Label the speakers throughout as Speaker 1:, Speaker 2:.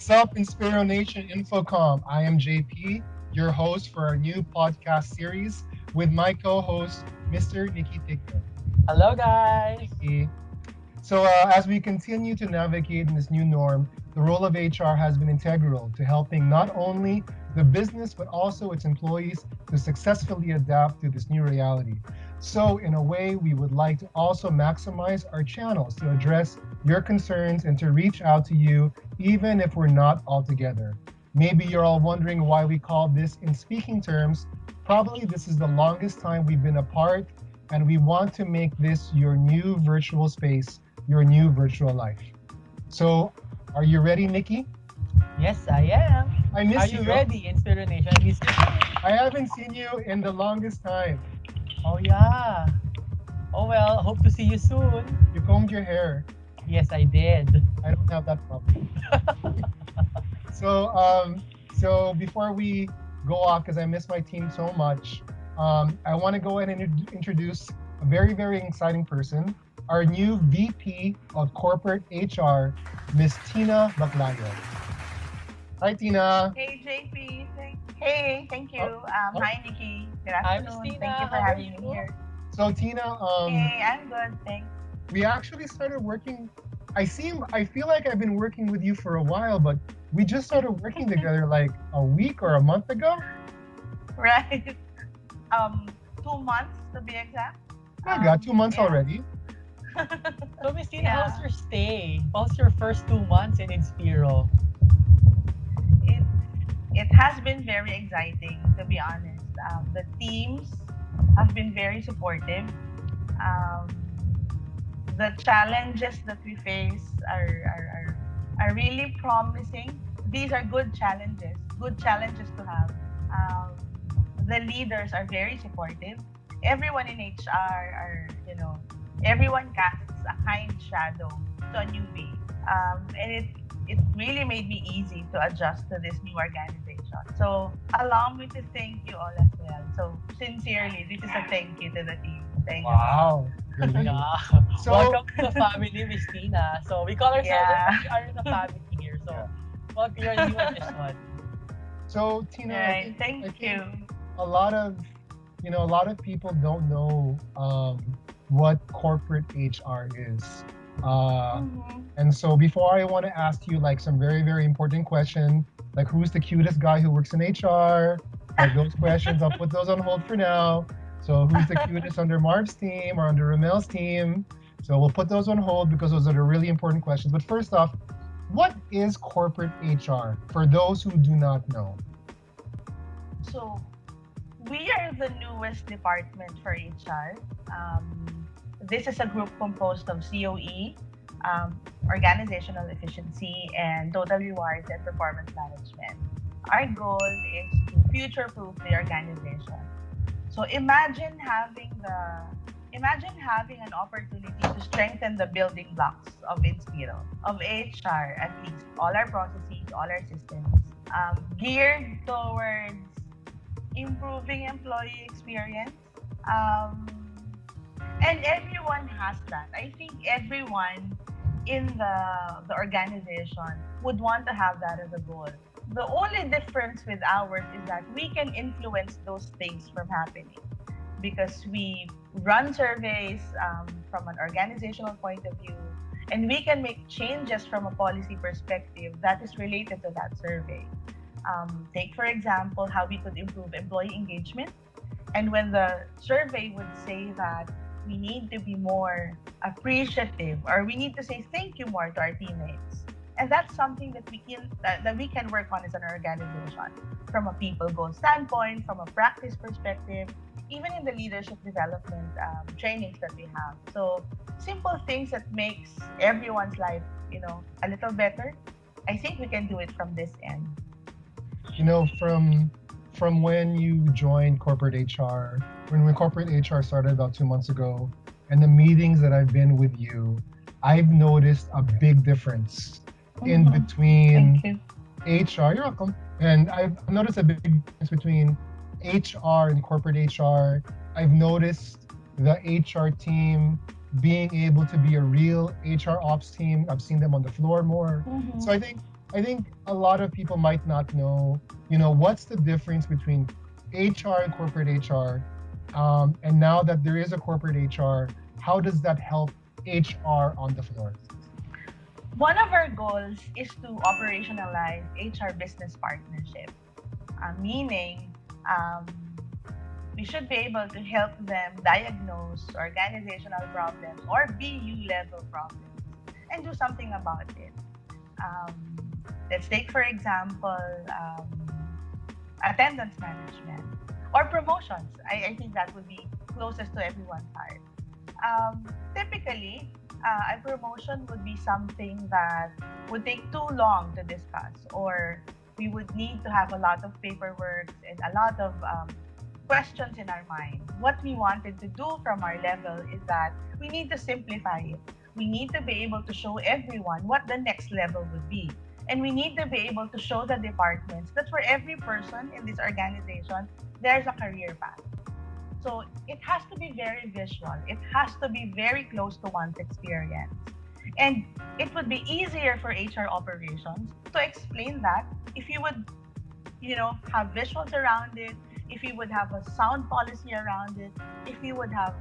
Speaker 1: What's up, Inspiro Nation Infocom? I am JP, your host for our new podcast series with my co-host, Mr. Nikki Tigno.
Speaker 2: Hello, guys.
Speaker 1: Nikki. As we continue to navigate in this new norm, the role of HR has been integral to helping not only the business but also its employees to successfully adapt to this new reality. So, in a way, we would like to also maximize our channels to address your concerns and to reach out to you, even if we're not all together. Maybe you're all wondering why we call this in speaking terms. Probably this is the longest time we've been apart, and we want to make this your new virtual space, your new virtual life. So, are you ready, Nikki?
Speaker 2: Yes, I am.
Speaker 1: I
Speaker 2: Are
Speaker 1: miss
Speaker 2: you
Speaker 1: you.
Speaker 2: ready, Inspiro Nation? I miss you.
Speaker 1: I haven't seen you in the longest time.
Speaker 2: Oh, yeah. Oh, well, hope to see you soon.
Speaker 1: You combed your hair.
Speaker 2: Yes, I did.
Speaker 1: I don't have that problem. So before we go off, because I miss my team so much, I want to go ahead and introduce a very, very exciting person, our new VP of Corporate HR, Miss Tina Baclayo. Hi, Tina.
Speaker 3: Hey JP, hey, thank you. Hi Nikki, good
Speaker 2: Hi, Miss
Speaker 3: afternoon.
Speaker 2: Tina.
Speaker 3: Thank you for
Speaker 2: How are
Speaker 3: having me
Speaker 2: you?
Speaker 3: here.
Speaker 1: So Tina,
Speaker 3: Hey, I'm good, thanks.
Speaker 1: we actually started working. I feel like I've been working with you for a while, but we just started working together like a week or a month ago.
Speaker 3: Right. Um, 2 months to be exact.
Speaker 1: I got 2 months
Speaker 3: Yeah.
Speaker 1: already.
Speaker 2: So, Miss Tina,
Speaker 3: Yeah.
Speaker 2: how's your stay? How's your first 2 months in Inspiro?
Speaker 3: It it has been very exciting to be honest. The teams have been very supportive. Um, the challenges that we face are really promising. These are good challenges to have. Um, the leaders are very supportive. Everyone in HR everyone casts a kind shadow to a newbie. And it really made me easy to adjust to this new organization. So allow me to thank you all as well. So sincerely, this is a thank you to the team. Thank you.
Speaker 1: Wow. Really?
Speaker 2: Yeah.
Speaker 1: So-
Speaker 2: Welcome to the family, Miss Tina. So, we call ourselves
Speaker 3: Yeah.
Speaker 2: we are in the family here. So,
Speaker 1: Yeah.
Speaker 2: welcome to your new addition.
Speaker 1: So Tina,
Speaker 3: Right.
Speaker 1: I
Speaker 3: Thank
Speaker 1: think
Speaker 3: you.
Speaker 1: a lot of a lot of people don't know what corporate HR is.
Speaker 3: Mhm.
Speaker 1: And so before I want to ask you like some very, very important question, like who's the cutest guy who works in HR? Like those questions, I'll put those on hold for now. So who's the cutest under Marv's team or under Ramel's team? So we'll put those on hold because those are the really important questions. But first off, what is corporate HR for those who do not know?
Speaker 3: So we are the newest department for HR. This is a group composed of COE, organizational efficiency, and total rewards and performance management. Our goal is to future-proof the organization. So imagine having an opportunity to strengthen the building blocks of Inspiro, of HR at least, all our processes, all our systems, geared towards improving employee experience. Um, and everyone has that. I think everyone in the organization would want to have that as a goal. The only difference with ours is that we can influence those things from happening because we run surveys from an organizational point of view, and we can make changes from a policy perspective that is related to that survey. Take, for example, how we could improve employee engagement. And when the survey would say that we need to be more appreciative or we need to say thank you more to our teammates. And that's something that we can work on as an organization from a people goal standpoint, from a practice perspective, even in the leadership development trainings that we have. So simple things that makes everyone's life, a little better. I think we can do it from this end.
Speaker 1: From when you joined corporate HR, when corporate HR started about 2 months ago, and the meetings that I've been with you, I've noticed a big difference in
Speaker 3: Mhm.
Speaker 1: between
Speaker 3: Thank you.
Speaker 1: HR. You're welcome. And I've noticed a big difference between HR and corporate HR. I've noticed the HR team being able to be a real HR ops team. I've seen them on the floor more.
Speaker 3: Mhm.
Speaker 1: So I think I think a lot of people might not know, what's the difference between HR and corporate HR. And now that there is a corporate HR, how does that help HR on the floor?
Speaker 3: One of our goals is to operationalize HR business partnership, meaning um, we should be able to help them diagnose organizational problems or BU level problems and do something about it. Um, let's take, for example, attendance management or promotions. I think that would be closest to everyone's heart. Typically, a promotion would be something that would take too long to discuss, or we would need to have a lot of paperwork and a lot of questions in our mind. What we wanted to do from our level is that we need to simplify it. We need to be able to show everyone what the next level would be. And we need to be able to show the departments that for every person in this organization, there's a career path. So it has to be very visual. It has to be very close to one's experience. And it would be easier for HR operations to explain that if you would, have visuals around it, if you would have a sound policy around it, if you would have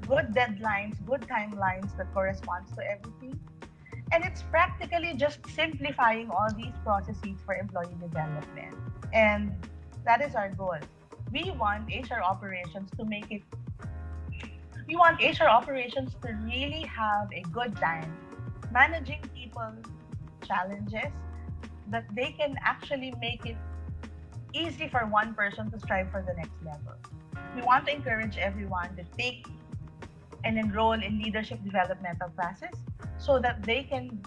Speaker 3: good deadlines, good timelines that corresponds to everything. And it's practically just simplifying all these processes for employee development. And that is our goal. We want HR operations to make it, we want HR operations to really have a good time managing people challenges that they can actually make it easy for one person to strive for the next level. We want to encourage everyone to take and enroll in leadership developmental classes so that they can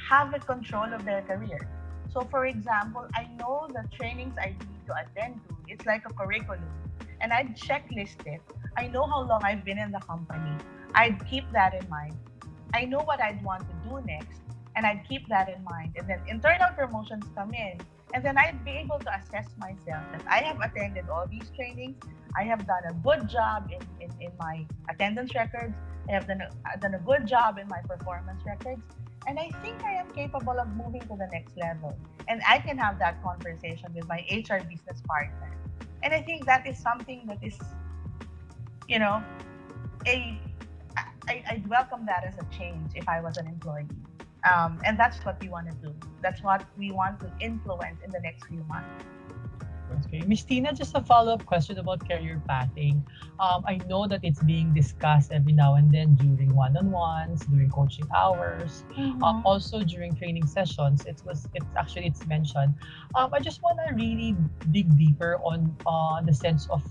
Speaker 3: have a control of their career. So for example, I know the trainings I need to attend to, it's like a curriculum. And I'd checklist it. I know how long I've been in the company. I'd keep that in mind. I know what I'd want to do next, and I'd keep that in mind. And then internal promotions come in, and then I'd be able to assess myself that I have attended all these trainings. I have done a good job in my attendance records. I have done a good job in my performance records. And I think I am capable of moving to the next level. And I can have that conversation with my HR business partner. And I think that is something that is, you know, a I'd welcome that as a change if I was an employee. And that's what we want to do. That's what we want to influence in the next few months.
Speaker 2: Okay. Miss Tina, just a follow-up question about career pathing. I know that it's being discussed every now and then during one-on-ones, during coaching hours,
Speaker 3: Mm-hmm.
Speaker 2: also during training sessions. It's mentioned. I just want to really dig deeper on the sense of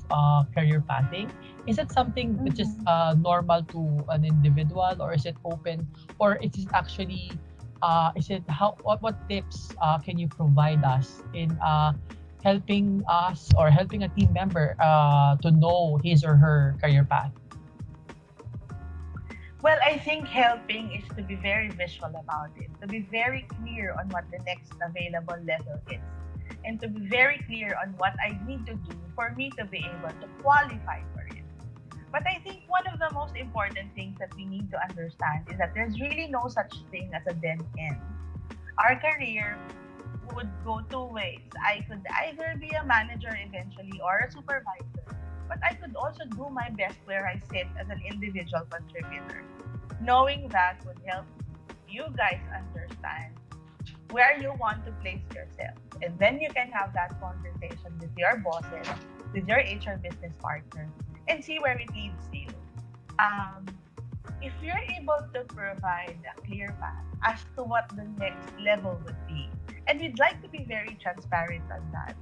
Speaker 2: career pathing. Is it something which is
Speaker 3: Mm-hmm.
Speaker 2: normal to an individual, or is it open, or is it actually is it how what tips can you provide us in helping us or helping a team member to know his or her career path?
Speaker 3: Well, I think helping is to be very visual about it, to be very clear on what the next available level is, and to be very clear on what I need to do for me to be able to qualify for it. But I think one of the most important things that we need to understand is that there's really no such thing as a dead end. Our career would go two ways. I could either be a manager eventually or a supervisor, but I could also do my best where I sit as an individual contributor. Knowing that would help you guys understand where you want to place yourself. And then you can have that conversation with your bosses, with your HR business partner, and see where it leads you. Um, if you're able to provide a clear path as to what the next level would be, and we'd like to be very transparent on that,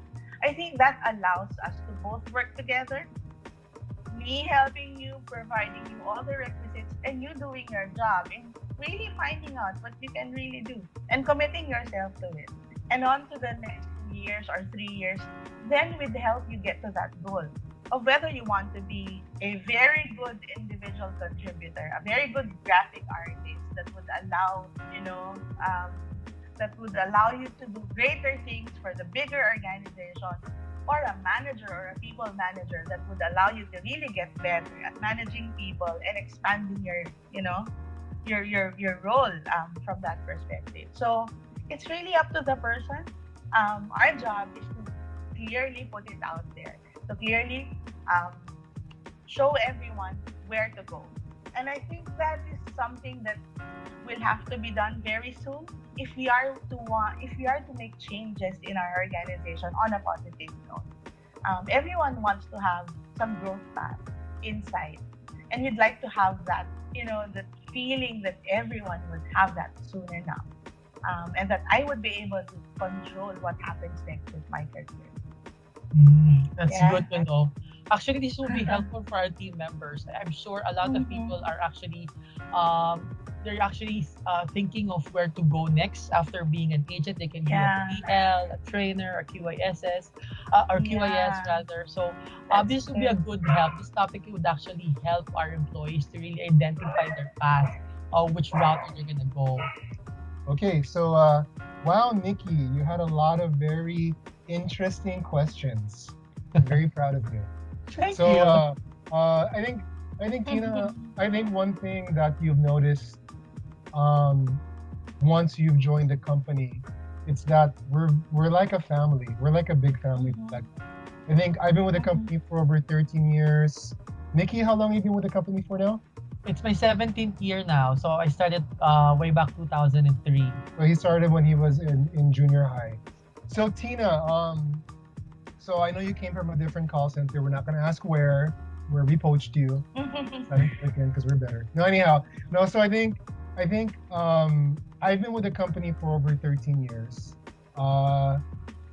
Speaker 3: I think that allows us to both work together, me helping you, providing you all the requisites, and you doing your job and really finding out what you can really do and committing yourself to it. And on to the next 2 years or 3 years, then we'd help you get to that goal of whether you want to be a very good individual contributor, a very good graphic artist that would allow you to do greater things for the bigger organization, or a manager or a people manager that would allow you to really get better at managing people and expanding your your role from that perspective. So it's really up to the person. Our job is to clearly put it out there, to clearly um, show everyone where to go. And I think that is something that will have to be done very soon if we are to make changes in our organization on a positive note. Everyone wants to have some growth path inside, and we'd like to have that, that feeling that everyone would have that soon enough, and that I would be able to control what happens next with my career.
Speaker 2: That's
Speaker 3: Yeah.
Speaker 2: good to know. Actually, this will be helpful for our team members. I'm sure a lot of people
Speaker 3: Mhm.
Speaker 2: are actually, they're actually thinking of where to go next after being an agent. They can be a
Speaker 3: Yeah.
Speaker 2: TL, a trainer, a QISS, or QIS
Speaker 3: Yeah.
Speaker 2: rather. So
Speaker 3: That's
Speaker 2: this will be a
Speaker 3: good.
Speaker 2: good help. This topic would actually help our employees to really identify their path, which route are they gonna go.
Speaker 1: Okay, so wow, Nikki, you had a lot of very interesting questions. I'm very proud of you.
Speaker 2: Thank
Speaker 1: So
Speaker 2: you.
Speaker 1: I think Tina, I think one thing that you've noticed um, once you've joined the company, it's that we're like a family. We're like a big family. Like, I think I've been with the company for over 13 years. Nikki, how long have you been with the company for now?
Speaker 2: It's my 17th year now. So I started way back 2003.
Speaker 1: So he started when he was in junior high. So Tina, so I know you came from a different call center. We're not gonna ask where we poached you. Again, because we're better. No, anyhow, no. So I think I've been with the company for over 13 years. Uh,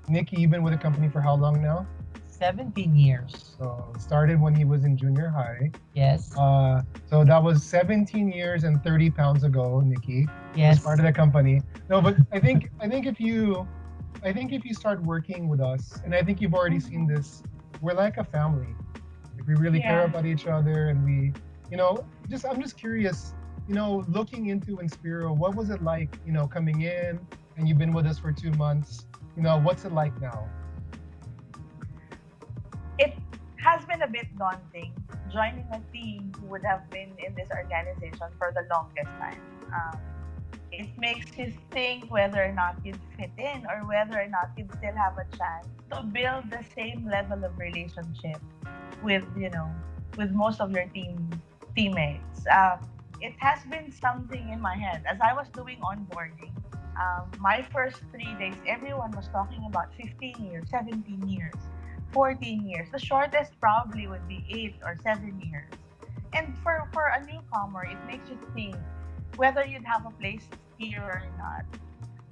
Speaker 1: Nikki, you've been with the company for how long now?
Speaker 2: 17 years.
Speaker 1: So started when he was in junior high.
Speaker 2: Yes.
Speaker 1: So that was 17 years and 30 pounds ago, Nikki.
Speaker 2: Yes.
Speaker 1: Started the company. No, but I think if you start working with us, and I think you've already seen this, we're like a family. Like we really care
Speaker 3: Yeah.
Speaker 1: about each other, and just I'm just curious, looking into Inspiro, what was it like, coming in, and you've been with us for 2 months. What's it like now?
Speaker 3: It has been a bit daunting joining a team who would have been in this organization for the longest time. It makes you think whether or not you'd fit in or whether or not you'd still have a chance to build the same level of relationship with with most of your teammates. It has been something in my head as I was doing onboarding. My first 3 days, everyone was talking about 15 years, 17 years, 14 years. The shortest probably would be 8 or 7 years. And for a newcomer, it makes you think whether you'd have a place here or not.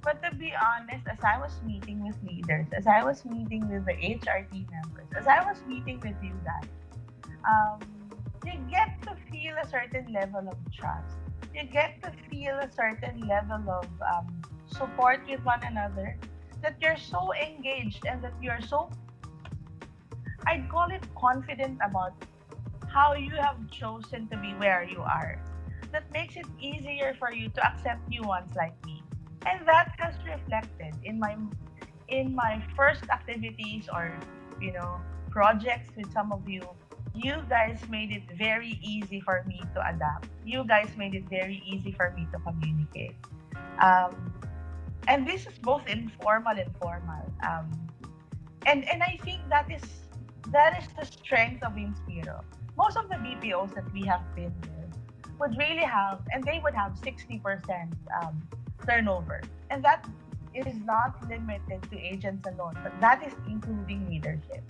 Speaker 3: But to be honest, as I was meeting with leaders, as I was meeting with the HRT members, as I was meeting with you guys, um, you get to feel a certain level of trust. You get to feel a certain level of support with one another. That you're so engaged and that you're so, I'd call it confident about how you have chosen to be where you are. That makes it easier for you to accept new ones like me. And that has reflected in my first activities or you know projects with some of you. You guys made it very easy for me to adapt. You guys made it very easy for me to communicate. Um, and this is both informal and formal. And I think that is the strength of Inspiro. Most of the BPOs that we have been with would really have, and they would have 60% turnover, and that is not limited to agents alone, but that is including leadership.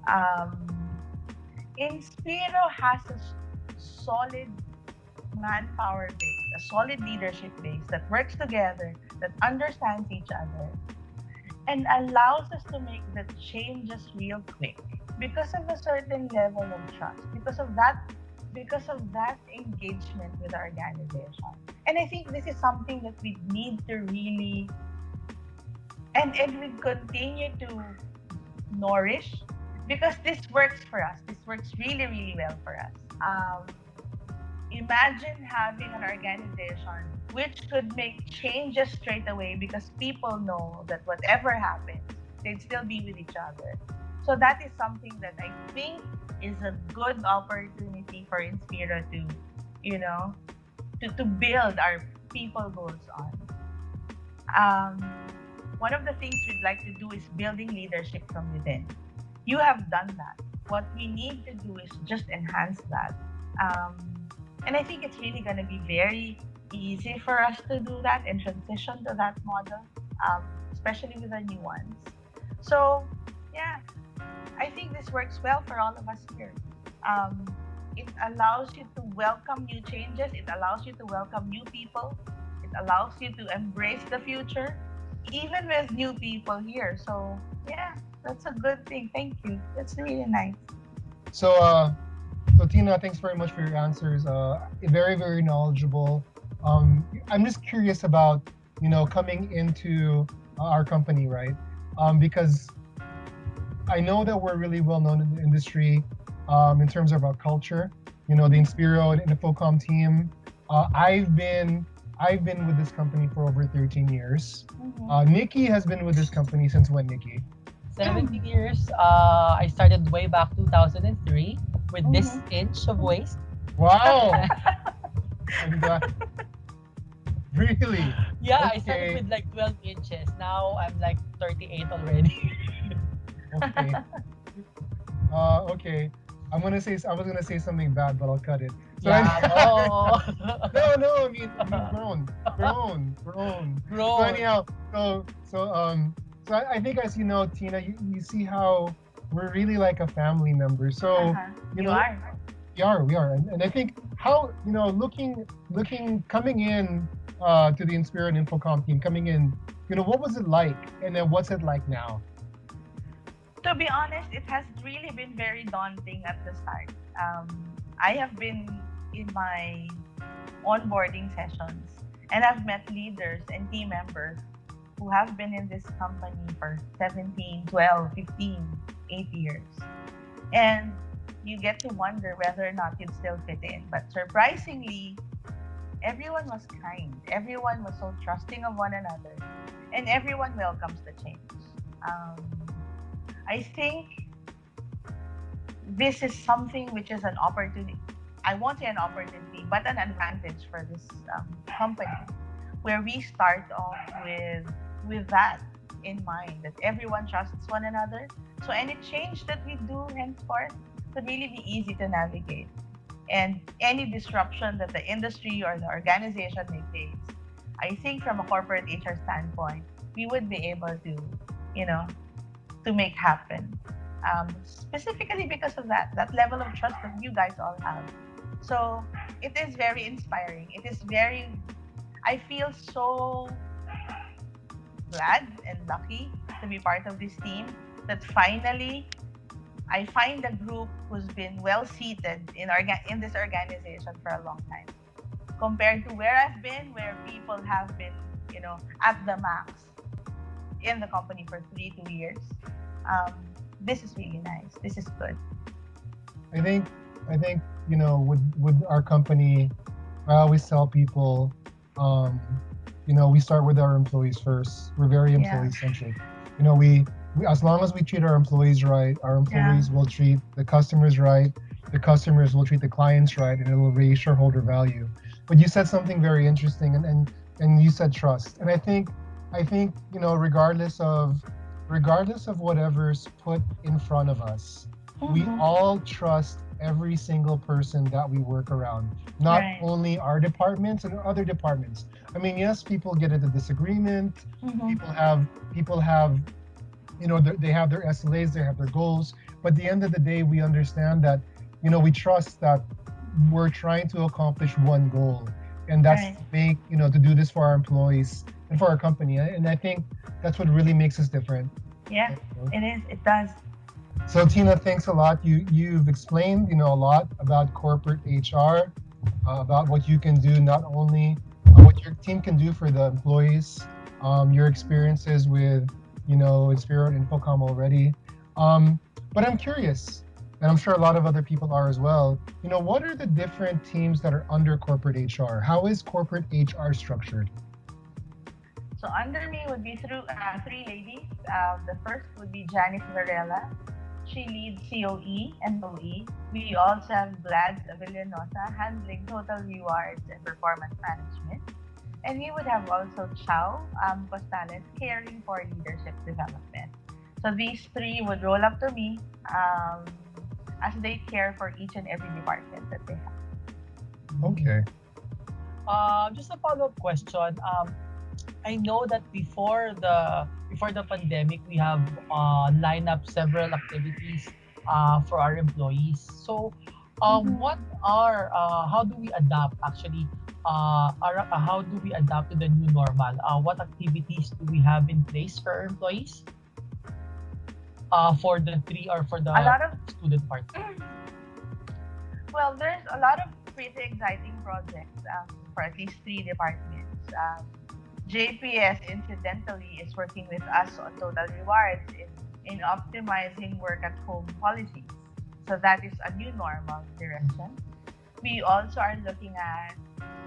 Speaker 3: Um, Inspiro has a solid manpower base, a solid leadership base that works together, that understands each other, and allows us to make the changes real quick because of a certain level of trust, because of that engagement with our organization. And I think this is something that we need to really and we continue to nourish because this works for us. This works really, really well for us. Um, Imagine having an organization which could make changes straight away because people know that whatever happens, they'd still be with each other. So that is something that I think is a good opportunity for Inspira to, you know, to build our people goals on. Um, One of the things we'd like to do is building leadership from within. You have done that. What we need to do is just enhance that. Um, and I think it's really going to be very easy for us to do that and transition to that model, especially with the new ones. So, yeah, I think this works well for all of us here. Um, it allows you to welcome new changes, it allows you to welcome new people, it allows you to embrace the future, even with new people here. So, yeah, that's a good thing. Thank you. That's really nice.
Speaker 1: So, so Tina, thanks very much for your answers. Very, very knowledgeable. I'm just curious about, coming into our company, right? Because I know that we're really well known in the industry in terms of our culture. The Inspiro and Infocom team. I've been with this company for over 13 years. Nikki has been with this company since when, Nikki?
Speaker 2: 17 years. I started way back 2003 with this inch of waist.
Speaker 1: Wow. And really?
Speaker 2: Yeah, I started
Speaker 1: Okay.
Speaker 2: with like 12 inches. Now I'm like 38 already.
Speaker 1: Okay. Okay. I was gonna say something bad, but I'll cut it. So
Speaker 2: Yeah, no.
Speaker 1: no. I mean, grown. So
Speaker 2: Grown.
Speaker 1: anyhow, so I think, as you know, Tina, you see how we're really like a family member. So
Speaker 3: Uh-huh.
Speaker 1: you
Speaker 3: You
Speaker 1: know,
Speaker 3: are.
Speaker 1: we are, and I think how coming in to the Inspiro and Infocom team, coming in, what was it like, and then what's it like now?
Speaker 3: To be honest, it has really been very daunting at the start. Um, I have been in my onboarding sessions and I've met leaders and team members who have been in this company for 17, 12, 15, 8 years. And you get to wonder whether or not you'd still fit in. But surprisingly, everyone was kind. Everyone was so trusting of one another. And everyone welcomes the change. Um, I think this is something which is an opportunity. I won't say an opportunity, but an advantage for this company, where we start off with that in mind, that everyone trusts one another. So any change that we do henceforth could really be easy to navigate, and any disruption that the industry or the organization may face, I think from a corporate HR standpoint, we would be able to, you know, to make happen. Specifically because of that level of trust that you guys all have. So it is very inspiring. It is very. I feel so glad and lucky to be part of this team, that finally I find a group who's been well seated in this organization for a long time, compared to where I've been, where people have been, at the max in the company for 2 years. Um, this is really nice. This is good.
Speaker 1: I think with our company, I always tell people, we start with our employees first. We're very
Speaker 3: Yeah.
Speaker 1: employee centric. We as long as we treat our employees right, our employees will treat the customers right. The customers will treat the clients right, and it will raise shareholder value. But you said something very interesting, and you said trust. And I think regardless of whatever's put in front of us, we
Speaker 3: Mhm.
Speaker 1: all trust every single person that we work around, not
Speaker 3: Right.
Speaker 1: only our departments and other departments. I mean, yes, people get into disagreement.
Speaker 3: Mhm.
Speaker 1: People have they have their SLAs, they have their goals, but at the end of the day, we understand that we trust that we're trying to accomplish one goal, and that's
Speaker 3: Right.
Speaker 1: to do this for our employees and for our company. And I think that's what really makes us different.
Speaker 3: Yeah, it is. It does.
Speaker 1: So Tina, thanks a lot. You've explained a lot about corporate HR, about what you can do, not only what your team can do for the employees, your experiences with Inspiro and Infocom already. But I'm curious, and I'm sure a lot of other people are as well. What are the different teams that are under corporate HR? How is corporate HR structured?
Speaker 3: So under me would be through three ladies. The first would be Janice Varela. She leads COE and OE. We also have Glads Avellanosa handling total rewards and performance management. And we would have also Chow Costales caring for leadership development. So these three would roll up to me as they care for each and every department that they have.
Speaker 1: Okay.
Speaker 2: Just a follow-up question. I know that before the pandemic, we have lined up several activities for our employees. So,
Speaker 3: Mm-hmm.
Speaker 2: what are how do we adapt actually? How do we adapt to the new normal? What activities do we have in place for our employees? For the three or for
Speaker 3: A
Speaker 2: the
Speaker 3: lot of
Speaker 2: student part?
Speaker 3: well, there's a lot of pretty exciting projects for at least three departments. JPS, incidentally, is working with us on Total Rewards in optimizing work at home policies. So that is a new normal direction. We also are looking at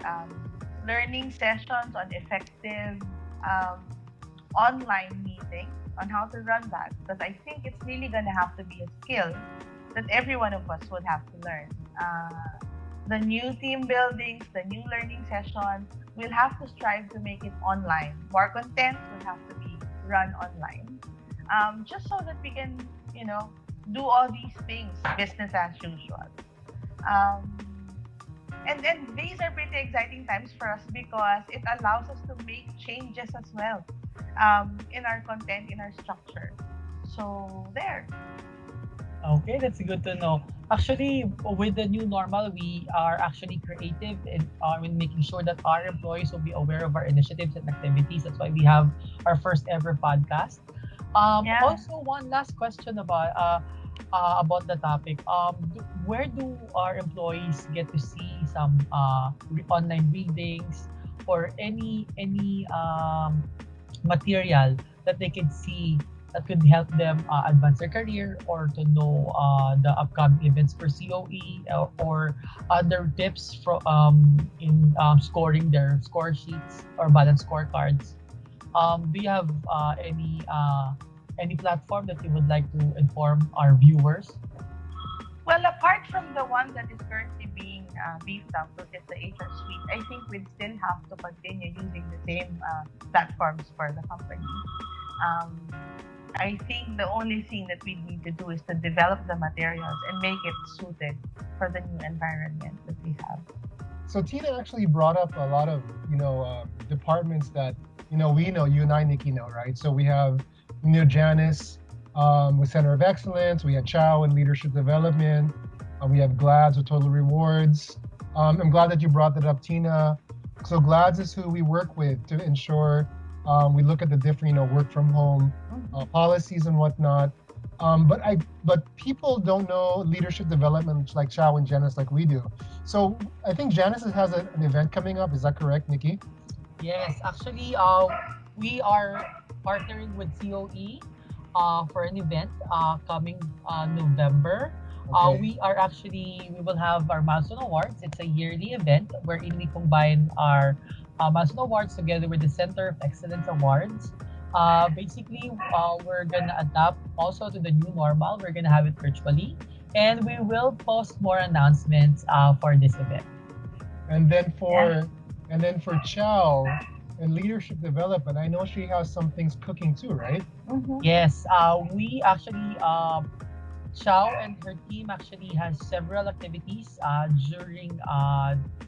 Speaker 3: um, learning sessions on effective um, online meetings on how to run that because I think it's really going to have to be a skill that every one of us would have to learn. The new team buildings, the new learning sessions, we'll have to strive to make it online. More content will have to be run online, just so that we can, do all these things business as usual. Um, and these are pretty exciting times for us because it allows us to make changes as well in our content, in our structure. So there.
Speaker 2: Okay, that's good to know. Actually, with the new normal, we are actually creative in making sure that our employees will be aware of our initiatives and activities. That's why we have our first ever podcast.
Speaker 3: Yeah.
Speaker 2: Also, one last question about the topic. Where do our employees get to see some online readings or any material that they can see that could help them advance their career or to know the upcoming events for COE or other tips in scoring their score sheets or balance scorecards. Do you have any platform that you would like to inform our viewers?
Speaker 3: Well, apart from the one that is currently being beefed up, which is the HR suite, I think we'd still have to continue using the same platforms for the company. Um, I think the only thing that we need to do is to develop the materials and make it suited for the new environment that we have.
Speaker 1: So Tina actually brought up a lot of departments that we know, you and I, Nikki, know, right? So we have Janice with Center of Excellence. We had Chow in Leadership Development. We have Glads with Total Rewards. I'm glad that you brought that up, Tina. So Glads is who we work with to ensure we look at the different work from home policies and whatnot. But people don't know leadership development like Chow and Janice like we do. So I think Janice has an event coming up. Is that correct, Nikki?
Speaker 2: Yes, actually, we are partnering with COE for an event coming November.
Speaker 1: Okay.
Speaker 2: We will have our Milestone Awards. It's a yearly event wherein we combine our Milestone Awards together with the Center of Excellence Awards. We're gonna adapt also to the new normal. We're gonna have it virtually, and we will post more announcements for this event.
Speaker 1: And then
Speaker 3: Yeah.
Speaker 1: for Chow and leadership development, I know she has some things cooking too, right?
Speaker 3: Mm-hmm.
Speaker 2: Yes, we actually Chow and her team actually has several activities during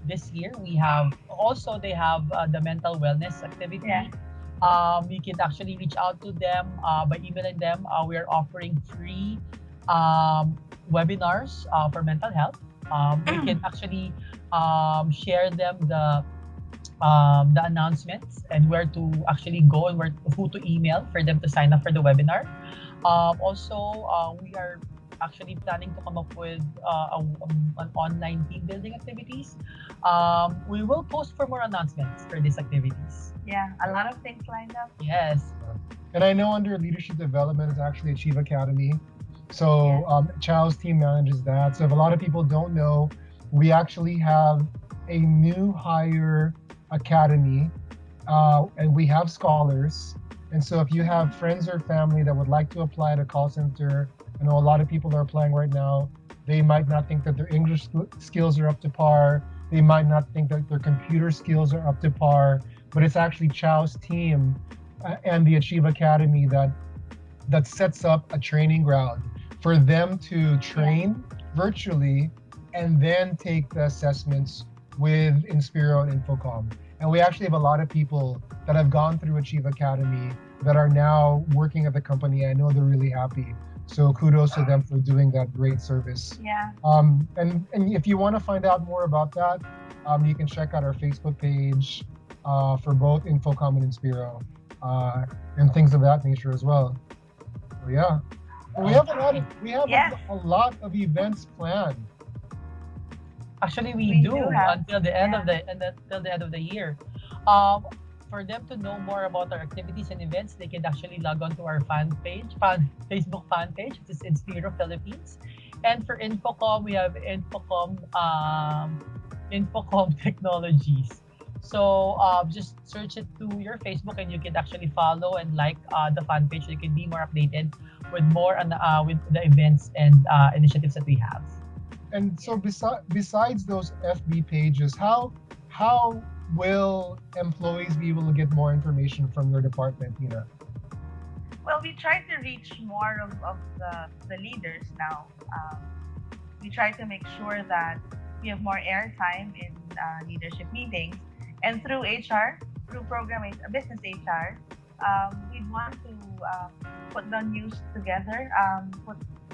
Speaker 2: this year. They have the mental wellness activity.
Speaker 3: Yeah.
Speaker 2: You can actually reach out to them by emailing them. We are offering free um, webinars for mental health. We can actually share them the announcements and where to actually go and who to email for them to sign up for the webinar. We are actually planning to come up with an online team building activities. We will post for more announcements for these activities.
Speaker 3: Yeah. A lot of things lined up.
Speaker 2: Yes.
Speaker 1: And I know under leadership development is actually Achieve Academy. So Chow's team manages that. So if a lot of people don't know, we actually have a new hire academy, and we have scholars. And so if you have friends or family that would like to apply at a call center I know a lot of people are applying right now. They might not think that their English skills are up to par. They might not think that their computer skills are up to par. But it's actually Chow's team and the Achieve Academy that sets up a training ground for them to train virtually and then take the assessments with Inspiro and Infocom. And we actually have a lot of people that have gone through Achieve Academy that are now working at the company. I know they're really happy. So kudos to them for doing that great service.
Speaker 3: Yeah.
Speaker 1: And if you want to find out more about that, you can check out our Facebook page for both Infocom and Inspiro and things of that nature as well. So yeah, we have
Speaker 3: Yes.
Speaker 1: a lot of events planned.
Speaker 2: Actually, we
Speaker 3: We
Speaker 2: do
Speaker 3: do have,
Speaker 2: until the end
Speaker 3: yeah.
Speaker 2: of the year. Um, for them to know more about our activities and events, they can actually log on to our Facebook fan page, which is Inspiro Philippines. And for Infocom, we have Infocom Technologies. So just search it to your Facebook, and you can actually follow and like the fan page. So you can be more updated with more on with the events and initiatives that we have.
Speaker 1: And so besides those FB pages, how will employees be able to get more information from your department, Tina?
Speaker 3: Well, we try to reach more of the leaders now. We try to make sure that we have more airtime in leadership meetings. And through HR, through business HR, we want to put the news together,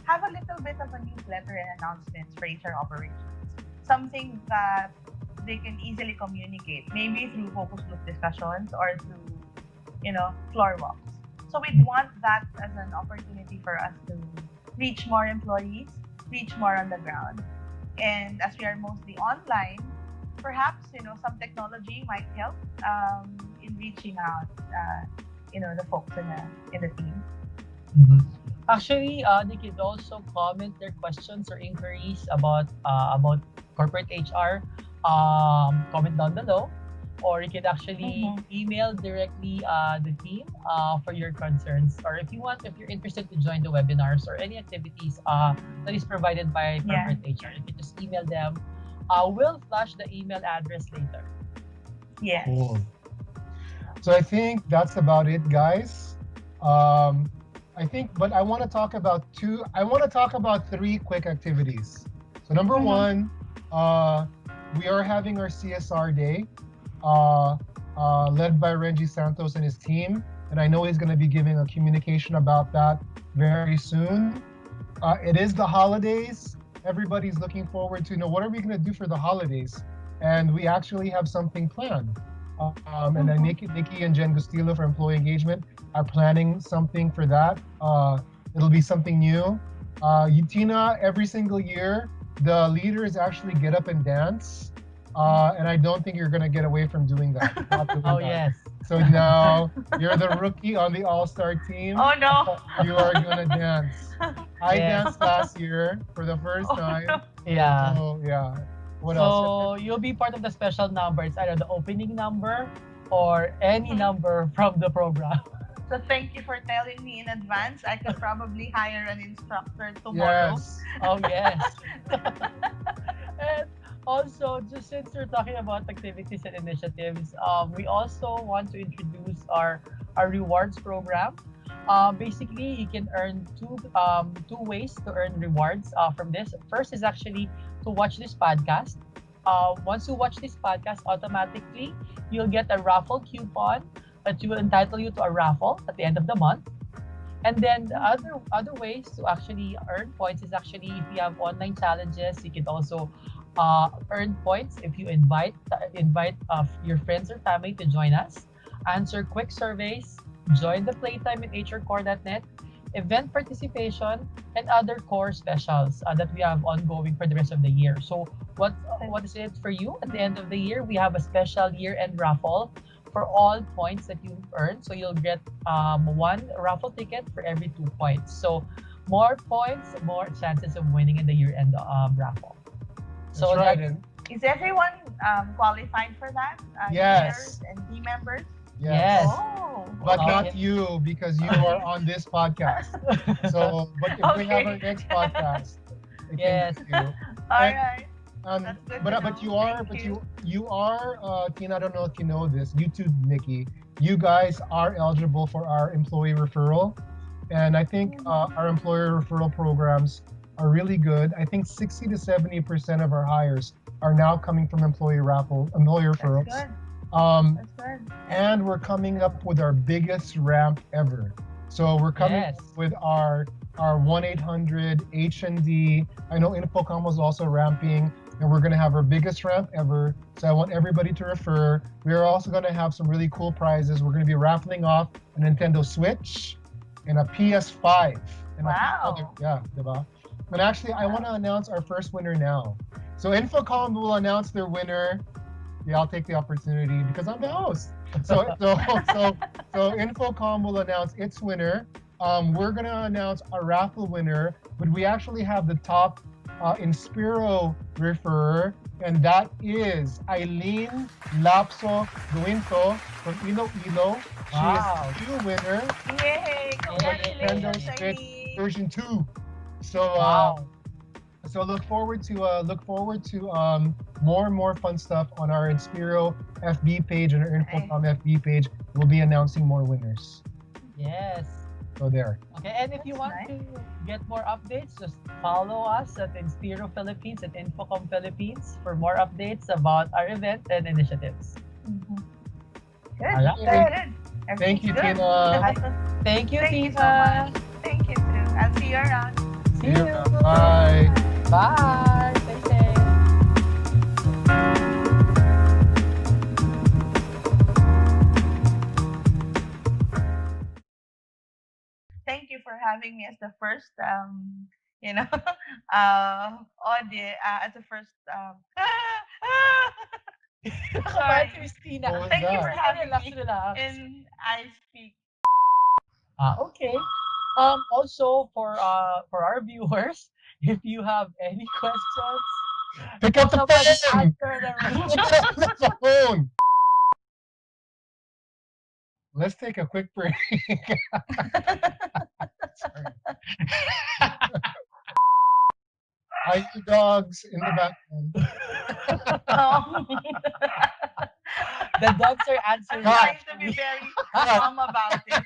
Speaker 3: have a little bit of a newsletter and announcements for HR operations. Something that they can easily communicate, maybe through focus group discussions or through, floor walks. So we want that as an opportunity for us to reach more employees, reach more on the ground. And as we are mostly online, perhaps some technology might help in reaching out, the folks in the team.
Speaker 2: Mhm. Actually, they can also comment their questions or inquiries about corporate HR. Comment down below, or you can actually
Speaker 3: Mhm.
Speaker 2: email directly the team for your concerns. Or if you're interested to join the webinars or any activities that is provided by
Speaker 3: Yeah.
Speaker 2: corporate HR, you can just email them. We'll flash the email address later.
Speaker 3: Yes.
Speaker 1: Cool. So I think that's about it, guys. Um, but I want to talk about three quick activities. So number
Speaker 3: Mhm.
Speaker 1: one, we are having our CSR day, uh, led by Renji Santos and his team, and I know he's going to be giving a communication about that very soon. It is the holidays. Everybody's looking forward to what are we going to do for the holidays, and we actually have something planned. And then Nikki and Jen Gustillo for employee engagement are planning something for that. It'll be something new. Tina, every single year, the leaders actually get up and dance. And I don't think you're going to get away from doing that. Not doing
Speaker 2: Oh
Speaker 1: that.
Speaker 2: yes.
Speaker 1: So now you're the rookie on the all-star team.
Speaker 3: Oh no.
Speaker 1: You are going to dance. I
Speaker 2: Yes.
Speaker 1: danced last year for the first
Speaker 3: Oh,
Speaker 1: time.
Speaker 3: no.
Speaker 2: Yeah.
Speaker 1: So yeah. What else?
Speaker 2: So you'll be part of the special number. It's either the opening number or any number from the program.
Speaker 3: So thank you for telling me in advance. I could probably hire an instructor tomorrow.
Speaker 1: Yes.
Speaker 2: Oh yes. And also, just since we're talking about activities and initiatives, we also want to introduce our rewards program. Basically, you can earn two ways to earn rewards from this. First is actually to watch this podcast. Once you watch this podcast, automatically you'll get a raffle coupon that will entitle you to a raffle at the end of the month. And then the other ways to actually earn points is actually if you have online challenges, you can also earn points if you invite your friends or family to join us, answer quick surveys, join the playtime in hrcore.net, event participation, and other core specials that we have ongoing for the rest of the year. So what is it for you at the end of the year? We have a special year-end raffle for all points that you've earned. So you'll get one raffle ticket for every 2 points. So more points, more chances of winning in the year-end raffle. So
Speaker 1: That's right.
Speaker 2: that's
Speaker 1: And
Speaker 3: Is everyone qualified for that?
Speaker 1: Yes.
Speaker 3: Leaders and team members?
Speaker 1: Yes.
Speaker 2: Yes.
Speaker 3: Oh,
Speaker 1: But
Speaker 3: okay.
Speaker 1: not
Speaker 2: Okay.
Speaker 1: you because you are on this podcast. So, but if we have our
Speaker 3: Okay.
Speaker 1: next podcast, I can
Speaker 2: Yes.
Speaker 1: get you.
Speaker 3: All
Speaker 1: And
Speaker 3: right. That's good to
Speaker 1: but
Speaker 3: know.
Speaker 1: you are
Speaker 3: Thank you.
Speaker 1: you are Tina. I don't know if you know this. You too, Nikki. You guys are eligible for our employee referral, and I think our employer referral programs are really good. I think 60 to 70% of our hires are now coming from employee
Speaker 3: That's
Speaker 1: referrals.
Speaker 3: good.
Speaker 1: Um,
Speaker 3: That's good.
Speaker 1: and we're coming up with our biggest ramp ever. So we're coming
Speaker 2: Yes.
Speaker 1: up with our 1-800 H&D. I know Infocom was also ramping, and we're going to have our biggest ramp ever. So I want everybody to refer. We are also going to have some really cool prizes. We're going to be raffling off a Nintendo Switch and a PS5 and a few other,
Speaker 3: Wow.
Speaker 1: yeah, diba? And actually, I want to announce our first winner now. So Infocom will announce their winner. Yeah, I'll take the opportunity because I'm the host. So Infocom will announce its winner. We're gonna announce our raffle winner, but we actually have the top Inspiro referrer, and that is Eileen Lapso Guinto from Iloilo. She is
Speaker 2: Wow.
Speaker 1: the new winner
Speaker 3: Yay!
Speaker 1: of our
Speaker 2: Yay.
Speaker 1: Nintendo
Speaker 3: Congratulations,
Speaker 1: Switch
Speaker 3: Eileen.
Speaker 1: version 2. So
Speaker 2: Wow.
Speaker 1: look forward to more and more fun stuff on our Inspiro FB page and our
Speaker 3: Nice.
Speaker 1: Infocom FB page. We'll be announcing more winners.
Speaker 2: Yes.
Speaker 1: So there.
Speaker 2: Okay, and if you
Speaker 3: That's
Speaker 2: want
Speaker 3: nice.
Speaker 2: to get more updates, just follow us at Inspiro Philippines at Infocom Philippines for more updates about our event and initiatives.
Speaker 3: Mhm.
Speaker 2: All
Speaker 3: Good.
Speaker 2: right.
Speaker 3: Good.
Speaker 1: Thank
Speaker 3: Everything's
Speaker 1: you,
Speaker 3: good.
Speaker 1: Tina.
Speaker 2: Thank you,
Speaker 3: Thank you so
Speaker 2: Tina.
Speaker 3: much. Thank you too. I'll see you around.
Speaker 1: See
Speaker 2: See
Speaker 1: you.
Speaker 2: you.
Speaker 1: Bye.
Speaker 2: Bye. Stay safe.
Speaker 3: Thank you for having me as the first you know audio as the first
Speaker 2: Nakabahan si
Speaker 3: sorry.
Speaker 2: Miss Tina.
Speaker 1: What was
Speaker 3: Thank you
Speaker 2: Miss
Speaker 3: for
Speaker 1: that?
Speaker 2: Tina,
Speaker 3: having
Speaker 2: relax,
Speaker 3: me
Speaker 2: relax.
Speaker 3: in I Speak.
Speaker 2: Okay. Also for our viewers, if you have any questions,
Speaker 1: Pick
Speaker 2: can
Speaker 1: up the
Speaker 2: somebody
Speaker 1: phone.
Speaker 2: answer them?
Speaker 1: Pick up the phone. Let's take a quick break. Sorry. Hi, you dogs in the background.
Speaker 3: Oh.
Speaker 2: The dogs are
Speaker 3: I'm
Speaker 2: answering
Speaker 1: Cut.
Speaker 3: trying to be
Speaker 2: actually.
Speaker 3: very
Speaker 1: Cut.
Speaker 3: calm about it.